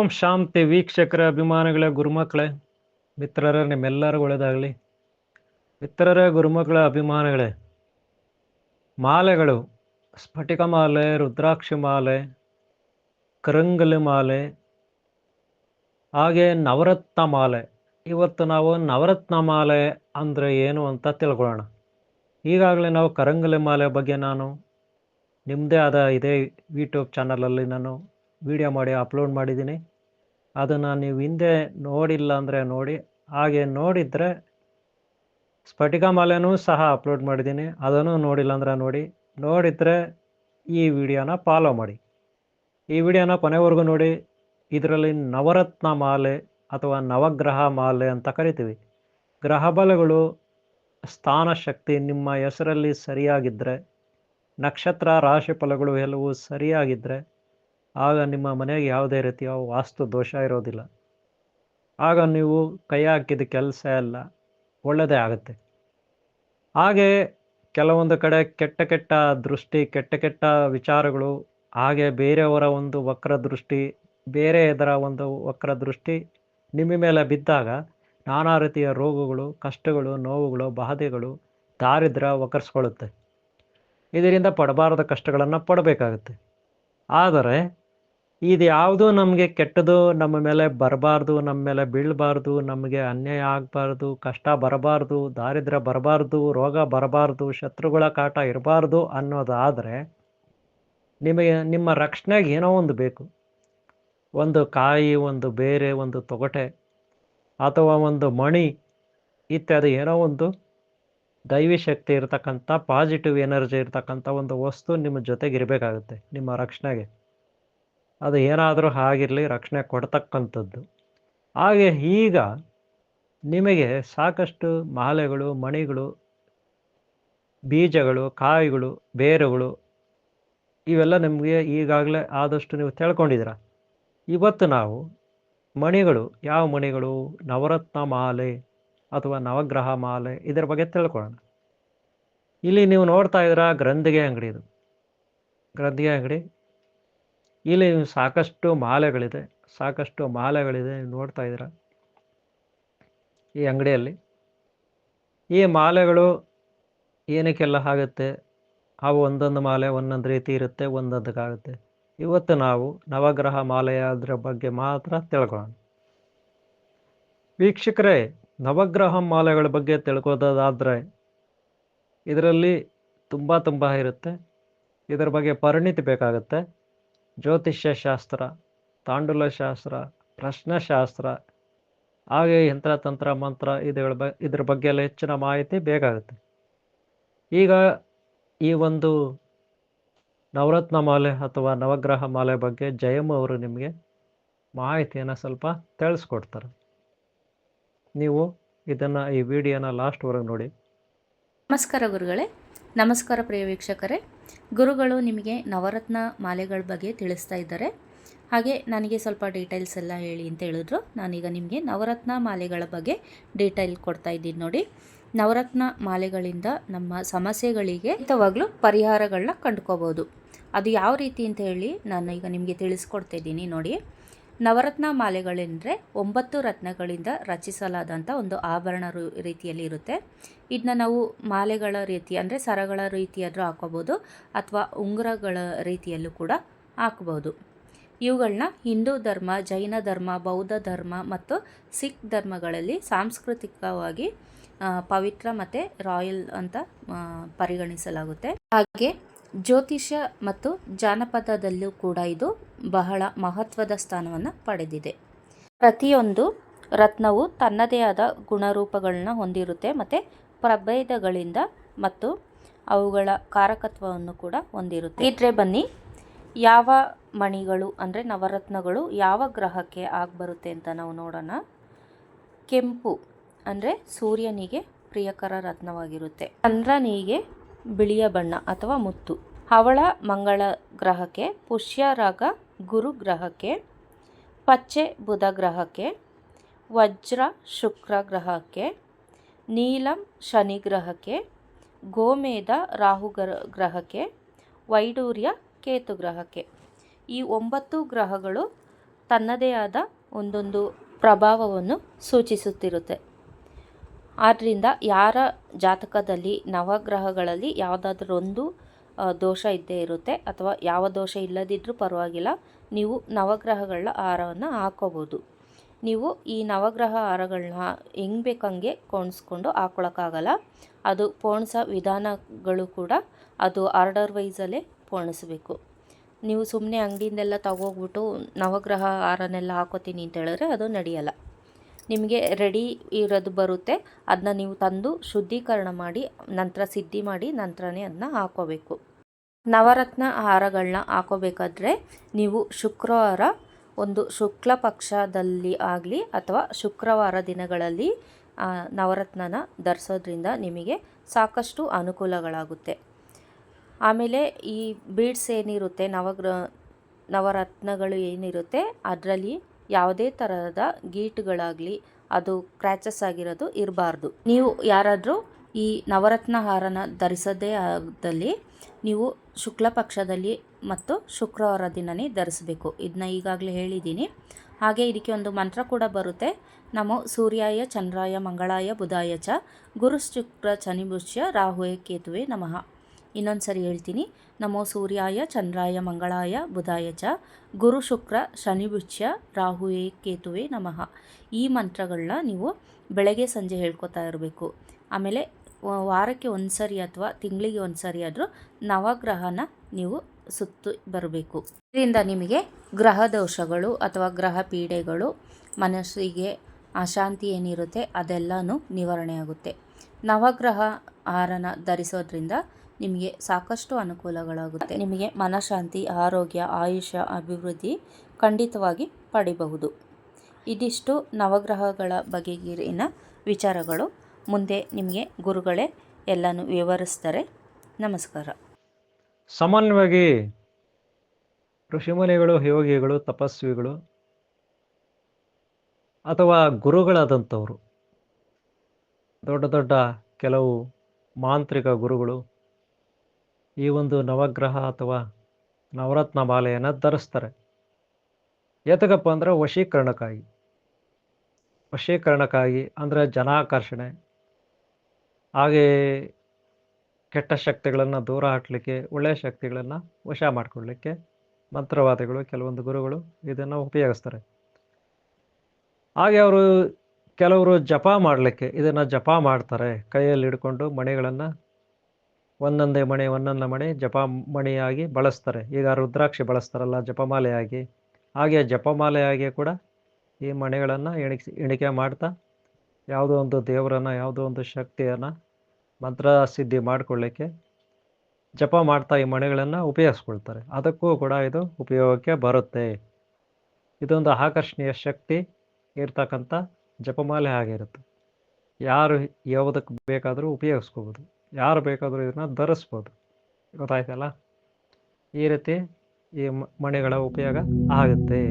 ಓಂ ಶಾಂತಿ ವೀಕ್ಷಕರ ಅಭಿಮಾನಿಗಳೇ, ಗುರುಮಕ್ಕಳೇ, ಮಿತ್ರರೇ, ನಿಮ್ಮೆಲ್ಲರಿಗೂ ಒಳ್ಳೆಯದಾಗಲಿ. ಮಿತ್ರರೇ, ಗುರುಮಕ್ಕಳ ಅಭಿಮಾನಿಗಳೇ, ಮಾಲೆಗಳು, ಸ್ಫಟಿಕ ಮಾಲೆ, ರುದ್ರಾಕ್ಷಿ ಮಾಲೆ, ಕರಂಗಲಿ ಮಾಲೆ, ಹಾಗೆ ನವರತ್ನ ಮಾಲೆ. ಇವತ್ತು ನಾವು ನವರತ್ನ ಮಾಲೆ ಅಂದರೆ ಏನು ಅಂತ ತಿಳ್ಕೊಳ್ಳೋಣ. ಈಗಾಗಲೇ ನಾವು ಕರಂಗಲಿ ಮಾಲೆ ಬಗ್ಗೆ ನಾನು ನಿಮ್ಮದೇ ಆದ ಇದೇ ಯೂಟ್ಯೂಬ್ ಚಾನಲಲ್ಲಿ ನಾನು ವಿಡಿಯೋ ಮಾಡಿ ಅಪ್ಲೋಡ್ ಮಾಡಿದ್ದೀನಿ. ಅದನ್ನು ನೀವು ಹಿಂದೆ ನೋಡಿಲ್ಲ ಅಂದರೆ ನೋಡಿ, ಹಾಗೆ ನೋಡಿದರೆ ಸ್ಫಟಿಕ ಮಾಲೆನೂ ಸಹ ಅಪ್ಲೋಡ್ ಮಾಡಿದ್ದೀನಿ, ಅದನ್ನು ನೋಡಿಲ್ಲ ಅಂದರೆ ನೋಡಿದರೆ ಈ ವಿಡಿಯೋನ ಫಾಲೋ ಮಾಡಿ. ಈ ವಿಡಿಯೋನ ಕೊನೆವರೆಗೂ ನೋಡಿ. ಇದರಲ್ಲಿ ನವರತ್ನ ಮಾಲೆ ಅಥವಾ ನವಗ್ರಹ ಮಾಲೆ ಅಂತ ಕರಿತೀವಿ. ಗ್ರಹ ಬಲಗಳು, ಸ್ಥಾನ ಶಕ್ತಿ ನಿಮ್ಮ ಹೆಸರಲ್ಲಿ ಸರಿಯಾಗಿದ್ದರೆ, ನಕ್ಷತ್ರ ರಾಶಿ ಫಲಗಳು ಎಲ್ಲವೂ ಸರಿಯಾಗಿದ್ದರೆ, ಆಗ ನಿಮ್ಮ ಮನೆಗೆ ಯಾವುದೇ ರೀತಿಯ ವಾಸ್ತು ದೋಷ ಇರೋದಿಲ್ಲ. ಆಗ ನೀವು ಕೈ ಹಾಕಿದ ಕೆಲಸ ಎಲ್ಲ ಒಳ್ಳೆಯದೇ ಆಗುತ್ತೆ. ಹಾಗೆ ಕೆಲವೊಂದು ಕಡೆ ಕೆಟ್ಟ ಕೆಟ್ಟ ದೃಷ್ಟಿ, ಕೆಟ್ಟ ಕೆಟ್ಟ ವಿಚಾರಗಳು, ಹಾಗೆ ಬೇರೆಯವರ ಒಂದು ವಕ್ರ ದೃಷ್ಟಿ, ಬೇರೆ ಇದರ ಒಂದು ವಕ್ರ ದೃಷ್ಟಿ ನಿಮ್ಮ ಮೇಲೆ ಬಿದ್ದಾಗ ನಾನಾ ರೀತಿಯ ರೋಗಗಳು, ಕಷ್ಟಗಳು, ನೋವುಗಳು, ಬಾಧೆಗಳು, ದಾರಿದ್ರ್ಯ ವಕರಿಸ್ಕೊಳ್ಳುತ್ತೆ. ಇದರಿಂದ ಪಡಬಾರದ ಕಷ್ಟಗಳನ್ನು ಪಡಬೇಕಾಗುತ್ತೆ. ಆದರೆ ಇದು ಯಾವುದೂ ನಮಗೆ ಕೆಟ್ಟದು ನಮ್ಮ ಮೇಲೆ ಬರಬಾರ್ದು, ನಮ್ಮ ಮೇಲೆ ಬೀಳಬಾರ್ದು, ನಮಗೆ ಅನ್ಯಾಯ ಆಗಬಾರ್ದು, ಕಷ್ಟ ಬರಬಾರ್ದು, ದಾರಿದ್ರ್ಯ ಬರಬಾರ್ದು, ರೋಗ ಬರಬಾರ್ದು, ಶತ್ರುಗಳ ಕಾಟ ಇರಬಾರ್ದು ಅನ್ನೋದಾದರೆ ನಿಮಗೆ ನಿಮ್ಮ ರಕ್ಷಣೆಗೆ ಏನೋ ಒಂದು ಬೇಕು. ಒಂದು ಕಾಯಿ, ಒಂದು ಬೇರೆ, ಒಂದು ತೊಗಟೆ ಅಥವಾ ಒಂದು ಮಣಿ ಇತ್ಯಾದಿ ಏನೋ ಒಂದು ದೈವಿ ಶಕ್ತಿ ಇರತಕ್ಕಂಥ, ಪಾಸಿಟಿವ್ ಎನರ್ಜಿ ಇರತಕ್ಕಂಥ ಒಂದು ವಸ್ತು ನಿಮ್ಮ ಜೊತೆಗೆ ಇರಬೇಕಾಗುತ್ತೆ ನಿಮ್ಮ ರಕ್ಷಣೆಗೆ. ಅದು ಏನಾದರೂ ಆಗಿರಲಿ, ರಕ್ಷಣೆ ಕೊಡ್ತಕ್ಕಂಥದ್ದು. ಹಾಗೆ ಈಗ ನಿಮಗೆ ಸಾಕಷ್ಟು ಮಾಲೆಗಳು, ಮಣಿಗಳು, ಬೀಜಗಳು, ಕಾಯಿಗಳು, ಬೇರುಗಳು ಇವೆಲ್ಲ ನಿಮಗೆ ಈಗಾಗಲೇ ಆದಷ್ಟು ನೀವು ತಿಳ್ಕೊಂಡಿದ್ದೀರ. ಇವತ್ತು ನಾವು ಮಣಿಗಳು, ಯಾವ ಮಣಿಗಳು, ನವರತ್ನ ಮಾಲೆ ಅಥವಾ ನವಗ್ರಹ ಮಾಲೆ, ಇದರ ಬಗ್ಗೆ ತಿಳ್ಕೊಳ್ಳೋಣ. ಇಲ್ಲಿ ನೀವು ನೋಡ್ತಾ ಇದ್ದೀರಾ ಗ್ರಂಥಿಗೆ ಅಂಗಡಿ. ಇದು ಗ್ರಂಥಿಗೆ ಅಂಗಡಿ. ಇಲ್ಲಿ ಸಾಕಷ್ಟು ಮಾಲೆಗಳಿದೆ, ನೀವು ನೋಡ್ತಾ ಇದ್ದೀರಾ ಈ ಅಂಗಡಿಯಲ್ಲಿ. ಈ ಮಾಲೆಗಳು ಏನಕ್ಕೆಲ್ಲ ಆಗುತ್ತೆ, ಅವು ಒಂದೊಂದು ಮಾಲೆ ಒಂದೊಂದು ರೀತಿ ಇರುತ್ತೆ, ಒಂದೊಂದಕ್ಕಾಗುತ್ತೆ. ಇವತ್ತು ನಾವು ನವಗ್ರಹ ಮಾಲೆಯ ಅದರ ಬಗ್ಗೆ ಮಾತ್ರ ತಿಳ್ಕೊಳ್ಳೋಣ. ವೀಕ್ಷಕರೇ, ನವಗ್ರಹ ಮಾಲೆಗಳ ಬಗ್ಗೆ ತಿಳ್ಕೋದಾದರೆ ಇದರಲ್ಲಿ ತುಂಬ ಇರುತ್ತೆ. ಇದರ ಬಗ್ಗೆ ಪರಿಣಿತಿ ಬೇಕಾಗುತ್ತೆ. ಜ್ಯೋತಿಷ್ಯ ಶಾಸ್ತ್ರ, ತಾಂಡುಲ ಶಾಸ್ತ್ರ, ಪ್ರಶ್ನಶಾಸ್ತ್ರ, ಹಾಗೆ ಯಂತ್ರ ತಂತ್ರ ಮಂತ್ರ ಇದ್ರ ಬಗ್ಗೆ ಎಲ್ಲ ಹೆಚ್ಚಿನ ಮಾಹಿತಿ ಬೇಕಾಗುತ್ತೆ. ಈಗ ಈ ಒಂದು ನವರತ್ನ ಮಾಲೆ ಅಥವಾ ನವಗ್ರಹ ಮಾಲೆ ಬಗ್ಗೆ ಜಯಮ್ಮ ಅವರು ನಿಮಗೆ ಮಾಹಿತಿಯನ್ನು ಸ್ವಲ್ಪ ತಿಳಿಸ್ಕೊಡ್ತಾರೆ. ನೀವು ಇದನ್ನು, ಈ ವಿಡಿಯೋನ ಲಾಸ್ಟ್ವರೆಗೆ ನೋಡಿ. ನಮಸ್ಕಾರ ಗುರುಗಳೇ, ನಮಸ್ಕಾರ ಪ್ರಿಯ ವೀಕ್ಷಕರೇ. ಗುರುಗಳು ನಿಮಗೆ ನವರತ್ನ ಮಾಲೆಗಳ ಬಗ್ಗೆ ತಿಳಿಸ್ತಾ ಇದ್ದಾರೆ. ಹಾಗೆ ನನಗೆ ಸ್ವಲ್ಪ ಡೀಟೇಲ್ಸ್ ಎಲ್ಲ ಹೇಳಿ ಅಂತ ಹೇಳಿದ್ರು. ನಾನೀಗ ನಿಮಗೆ ನವರತ್ನ ಮಾಲೆಗಳ ಬಗ್ಗೆ ಡೀಟೇಲ್ ಕೊಡ್ತಾ ಇದ್ದೀನಿ ನೋಡಿ. ನವರತ್ನ ಮಾಲೆಗಳಿಂದ ನಮ್ಮ ಸಮಸ್ಯೆಗಳಿಗೆ ಖಂಡಿತವಾಗ್ಲೂ ಪರಿಹಾರಗಳನ್ನ ಕಂಡುಕೋಬೋದು. ಅದು ಯಾವ ರೀತಿ ಅಂತ ಹೇಳಿ ನಾನು ಈಗ ನಿಮಗೆ ತಿಳಿಸ್ಕೊಡ್ತಾ ಇದ್ದೀನಿ ನೋಡಿ. ನವರತ್ನ ಮಾಲೆಗಳೆಂದರೆ 9 ರತ್ನಗಳಿಂದ ರಚಿಸಲಾದಂಥ ಒಂದು ಆಭರಣ ರೀತಿಯಲ್ಲಿ ಇರುತ್ತೆ. ಇದನ್ನ ನಾವು ಮಾಲೆಗಳ ರೀತಿ ಅಂದರೆ ಸರಗಳ ರೀತಿಯಾದರೂ ಹಾಕೋಬೋದು, ಅಥವಾ ಉಂಗುರಗಳ ರೀತಿಯಲ್ಲೂ ಕೂಡ ಹಾಕ್ಬೋದು. ಇವುಗಳನ್ನ ಹಿಂದೂ ಧರ್ಮ, ಜೈನ ಧರ್ಮ, ಬೌದ್ಧ ಧರ್ಮ ಮತ್ತು ಸಿಖ್ ಧರ್ಮಗಳಲ್ಲಿ ಸಾಂಸ್ಕೃತಿಕವಾಗಿ ಪವಿತ್ರ ಮತ್ತು ರಾಯಲ್ ಅಂತ ಪರಿಗಣಿಸಲಾಗುತ್ತೆ. ಹಾಗೆ ಜ್ಯೋತಿಷ್ಯ ಮತ್ತು ಜಾನಪದದಲ್ಲೂ ಕೂಡ ಇದು ಬಹಳ ಮಹತ್ವದ ಸ್ಥಾನವನ್ನು ಪಡೆದಿದೆ. ಪ್ರತಿಯೊಂದು ರತ್ನವು ತನ್ನದೇ ಆದ ಗುಣರೂಪಗಳನ್ನ ಹೊಂದಿರುತ್ತೆ ಮತ್ತು ಪ್ರಭೇದಗಳಿಂದ ಮತ್ತು ಅವುಗಳ ಕಾರಕತ್ವವನ್ನು ಕೂಡ ಹೊಂದಿರುತ್ತೆ. ಇದ್ರೆ ಬನ್ನಿ, ಯಾವ ಮಣಿಗಳು ಅಂದರೆ ನವರತ್ನಗಳು ಯಾವ ಗ್ರಹಕ್ಕೆ ಬರುತ್ತೆ ಅಂತ ನಾವು ನೋಡೋಣ. ಕೆಂಪು ಅಂದರೆ ಸೂರ್ಯನಿಗೆ ಪ್ರಿಯಕರ ರತ್ನವಾಗಿರುತ್ತೆ. ಚಂದ್ರನಿಗೆ ಬಿಳಿಯ ಬಣ್ಣ ಅಥವಾ ಮುತ್ತು. ಹವಳ ಮಂಗಳ ಗ್ರಹಕ್ಕೆ, ಪುಷ್ಯರಾಗ ಗುರು ಗ್ರಹಕ್ಕೆ, ಪಚ್ಚೆ ಬುಧ ಗ್ರಹಕ್ಕೆ, ವಜ್ರ ಶುಕ್ರ ಗ್ರಹಕ್ಕೆ, ನೀಲಂ ಶನಿ ಗ್ರಹಕ್ಕೆ, ಗೋಮೇಧ ರಾಹು ಗ್ರಹಕ್ಕೆ, ವೈಡೂರ್ಯ ಕೇತು ಗ್ರಹಕ್ಕೆ. ಈ 9 ಗ್ರಹಗಳು ತನ್ನದೇ ಆದ ಒಂದೊಂದು ಪ್ರಭಾವವನ್ನು ಸೂಚಿಸುತ್ತಿರುತ್ತೆ. ಆದ್ದರಿಂದ ಯಾರ ಜಾತಕದಲ್ಲಿ ನವಗ್ರಹಗಳಲ್ಲಿ ಯಾವುದಾದ್ರೂ ಒಂದು ದೋಷ ಇದ್ದೇ ಇರುತ್ತೆ, ಅಥವಾ ಯಾವ ದೋಷ ಇಲ್ಲದಿದ್ದರೂ ಪರವಾಗಿಲ್ಲ, ನೀವು ನವಗ್ರಹಗಳ ಹಾರವನ್ನು ಹಾಕೋಬೋದು. ನೀವು ಈ ನವಗ್ರಹ ಹಾರಗಳನ್ನ ಹೆಂಗೆ ಬೇಕಂಗೆ ಕೋಣಿಸ್ಕೊಂಡು ಹಾಕ್ಕೊಳಕ್ಕಾಗಲ್ಲ. ಅದು ಪೋಣಿಸೋ ವಿಧಾನಗಳು ಕೂಡ ಅದು ಆರ್ಡರ್ ವೈಸಲ್ಲೇ ಪೋಣಿಸ್ಬೇಕು. ನೀವು ಸುಮ್ಮನೆ ಅಂಗಡಿಯಿಂದೆಲ್ಲ ತಗೋಗ್ಬಿಟ್ಟು ನವಗ್ರಹ ಹಾರನೆಲ್ಲ ಹಾಕೋತೀನಿ ಅಂತ ಹೇಳಿದ್ರೆ ಅದು ನಡೆಯಲ್ಲ. ನಿಮಗೆ ರೆಡಿ ಇರೋದು ಬರುತ್ತೆ, ಅದನ್ನ ನೀವು ತಂದು ಶುದ್ಧೀಕರಣ ಮಾಡಿ ನಂತರ ಸಿದ್ಧಿ ಮಾಡಿ ನಂತರನೇ ಅದನ್ನ ಹಾಕೋಬೇಕು. ನವರತ್ನ ಹಾರಗಳನ್ನ ಹಾಕೋಬೇಕಾದ್ರೆ ನೀವು ಶುಕ್ರವಾರ, ಒಂದು ಶುಕ್ಲ ಪಕ್ಷದಲ್ಲಿ ಆಗಲಿ ಅಥವಾ ಶುಕ್ರವಾರ ದಿನಗಳಲ್ಲಿ ನವರತ್ನನ ಧರಿಸೋದ್ರಿಂದ ನಿಮಗೆ ಸಾಕಷ್ಟು ಅನುಕೂಲಗಳಾಗುತ್ತೆ. ಆಮೇಲೆ ಈ ಬೀಡ್ಸ್ ಏನಿರುತ್ತೆ, ನವರತ್ನಗಳು ಏನಿರುತ್ತೆ ಅದರಲ್ಲಿ ಯಾವುದೇ ಥರದ ಗೀಟುಗಳಾಗಲಿ ಅದು ಕ್ರ್ಯಾಚಸ್ ಆಗಿರೋದು ಇರಬಾರ್ದು. ನೀವು ಯಾರಾದರೂ ಈ ನವರತ್ನ ಹಾರನ ಧರಿಸೋದೇ ಆದಲ್ಲಿ ನೀವು ಶುಕ್ಲ ಪಕ್ಷದಲ್ಲಿ ಮತ್ತು ಶುಕ್ರವಾರ ದಿನವೇ ಧರಿಸಬೇಕು. ಇದನ್ನ ಈಗಾಗಲೇ ಹೇಳಿದ್ದೀನಿ. ಹಾಗೆ ಇದಕ್ಕೆ ಒಂದು ಮಂತ್ರ ಕೂಡ ಬರುತ್ತೆ. ನಮೋ ಸೂರ್ಯಾಯ ಚಂದ್ರಾಯ ಮಂಗಳಾಯ ಬುಧಾಯ ಚ ಗುರು ಶುಕ್ರ ಶನಿಭುಷ್ಯ ರಾಹುವೇ ಕೇತುವೆ ನಮಃ. ಇನ್ನೊಂದು ಸರಿ ಹೇಳ್ತೀನಿ. ನಮೋ ಸೂರ್ಯಾಯ ಚಂದ್ರಾಯ ಮಂಗಳಾಯ ಬುಧಾಯ ಚ ಗುರು ಶುಕ್ರ ಶನಿಭುಷ್ಯ ರಾಹುವೇ ಕೇತುವೆ ನಮಃ. ಈ ಮಂತ್ರಗಳನ್ನ ನೀವು ಬೆಳಗ್ಗೆ ಸಂಜೆ ಹೇಳ್ಕೊತಾ ಇರಬೇಕು. ಆಮೇಲೆ ವಾರಕ್ಕೆ ಒಂದು ಸರಿ ಅಥವಾ ತಿಂಗಳಿಗೆ ಒಂದು ಸರಿ ಆದರೂ ನವಗ್ರಹನ ನೀವು ಸುತ್ತು ಬರಬೇಕು. ಇದರಿಂದ ನಿಮಗೆ ಗ್ರಹ ದೋಷಗಳು ಅಥವಾ ಗ್ರಹ ಪೀಡೆಗಳು, ಮನಸ್ಸಿಗೆ ಅಶಾಂತಿ ಏನಿರುತ್ತೆ ಅದೆಲ್ಲನೂ ನಿವಾರಣೆ ಆಗುತ್ತೆ. ನವಗ್ರಹ ಹಾರನ ಧರಿಸೋದ್ರಿಂದ ನಿಮಗೆ ಸಾಕಷ್ಟು ಅನುಕೂಲಗಳಾಗುತ್ತೆ. ನಿಮಗೆ ಮನಃಶಾಂತಿ, ಆರೋಗ್ಯ, ಆಯುಷ್ಯ, ಅಭಿವೃದ್ಧಿ ಖಂಡಿತವಾಗಿ ಪಡಿಬಹುದು. ಇದಿಷ್ಟು ನವಗ್ರಹಗಳ ಬಗೆಗಿನ ವಿಚಾರಗಳು. ಮುಂದೆ ನಿಮಗೆ ಗುರುಗಳೇ ಎಲ್ಲನೂ ವಿವರಿಸ್ತಾರೆ. ನಮಸ್ಕಾರ. ಸಾಮಾನ್ಯವಾಗಿ ಋಷಿಮುನಿಗಳು, ಯೋಗಿಗಳು, ತಪಸ್ವಿಗಳು ಅಥವಾ ಗುರುಗಳಾದಂಥವರು, ದೊಡ್ಡ ದೊಡ್ಡ ಕೆಲವು ಮಾಂತ್ರಿಕ ಗುರುಗಳು ಈ ಒಂದು ನವಗ್ರಹ ಅಥವಾ ನವರತ್ನ ಮಾಲೆಯನ್ನು ಧರಿಸ್ತಾರೆ. ಏತಕಪ್ಪ ಅಂದರೆ ವಶೀಕರಣಕ್ಕಾಗಿ ಅಂದರೆ ಜನಾಕರ್ಷಣೆ, ಹಾಗೆ ಕೆಟ್ಟ ಶಕ್ತಿಗಳನ್ನು ದೂರ ಹಾಕಲಿಕ್ಕೆ, ಒಳ್ಳೆಯ ಶಕ್ತಿಗಳನ್ನು ವಶ ಮಾಡಿಕೊಳ್ಳಲಿಕ್ಕೆ ಮಂತ್ರವಾದಿಗಳು, ಕೆಲವೊಂದು ಗುರುಗಳು ಇದನ್ನು ಉಪಯೋಗಿಸ್ತಾರೆ. ಹಾಗೆ ಕೆಲವರು ಜಪ ಮಾಡಲಿಕ್ಕೆ ಇದನ್ನು ಜಪ ಮಾಡ್ತಾರೆ. ಕೈಯಲ್ಲಿ ಹಿಡ್ಕೊಂಡು ಮಣಿಗಳನ್ನು ಒಂದೊಂದೇ ಮಣಿ ಜಪ ಮಣಿಯಾಗಿ ಬಳಸ್ತಾರೆ. ಈಗ ರುದ್ರಾಕ್ಷಿ ಬಳಸ್ತಾರಲ್ಲ ಜಪಮಾಲೆಯಾಗಿ, ಹಾಗೆ ಜಪಮಾಲೆಯಾಗಿ ಕೂಡ ಈ ಮಣಿಗಳನ್ನು ಎಣಿಕೆ ಮಾಡ್ತಾ ಯಾವುದೋ ಒಂದು ದೇವರನ್ನು, ಯಾವುದೋ ಒಂದು ಶಕ್ತಿಯನ್ನು ಮಂತ್ರ ಸಿದ್ಧಿ ಮಾಡಿಕೊಳ್ಳಿಕ್ಕೆ ಜಪ ಮಾಡ್ತಾ ಈ ಮಣಿಗಳನ್ನು ಉಪಯೋಗಿಸ್ಕೊಳ್ತಾರೆ. ಅದಕ್ಕೂ ಕೂಡ ಇದು ಉಪಯೋಗಕ್ಕೆ ಬರುತ್ತೆ. ಇದೊಂದು ಆಕರ್ಷಣೀಯ ಶಕ್ತಿ ಇರ್ತಕ್ಕಂಥ ಜಪಮಾಲೆ ಆಗಿರುತ್ತೆ. ಯಾರು ಯಾವುದಕ್ಕೆ ಬೇಕಾದರೂ ಉಪಯೋಗಿಸ್ಕೋಬೋದು, ಯಾರು ಬೇಕಾದರೂ ಇದನ್ನು ಧರಿಸ್ಬೋದು. ಗೊತ್ತಾಯ್ತಲ್ಲ? ಈ ರೀತಿ ಈ ಮಣಿಗಳ ಉಪಯೋಗ ಆಗುತ್ತೆ.